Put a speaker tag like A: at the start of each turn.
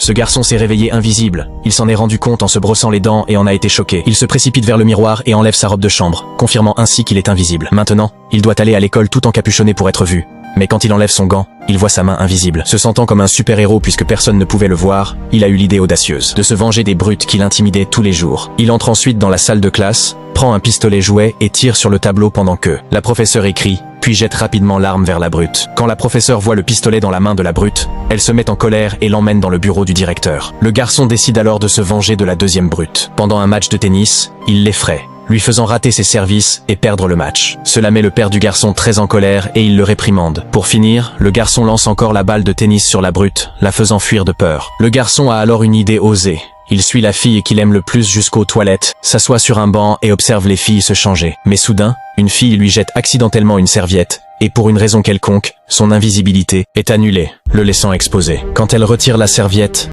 A: Ce garçon s'est réveillé invisible. Il s'en est rendu compte en se brossant les dents et en a été choqué. Il se précipite vers le miroir et enlève sa robe de chambre, confirmant ainsi qu'il est invisible. Maintenant, il doit aller à l'école tout encapuchonné pour être vu. Mais quand il enlève son gant, il voit sa main invisible. Se sentant comme un super-héros puisque personne ne pouvait le voir, il a eu l'idée audacieuse de se venger des brutes qui l'intimidaient tous les jours. Il entre ensuite dans la salle de classe, prend un pistolet jouet et tire sur le tableau pendant que la professeure écrit, puis jette rapidement l'arme vers la brute. Quand la professeure voit le pistolet dans la main de la brute, elle se met en colère et l'emmène dans le bureau du directeur. Le garçon décide alors de se venger de la deuxième brute. Pendant un match de tennis, il l'effraie, lui faisant rater ses services et perdre le match. Cela met le père du garçon très en colère et il le réprimande. Pour finir, le garçon lance encore la balle de tennis sur la brute, la faisant fuir de peur. Le garçon a alors une idée osée. Il suit la fille qu'il aime le plus jusqu'aux toilettes, s'assoit sur un banc et observe les filles se changer. Mais soudain, une fille lui jette accidentellement une serviette, et pour une raison quelconque, son invisibilité est annulée, le laissant exposé. Quand elle retire la serviette,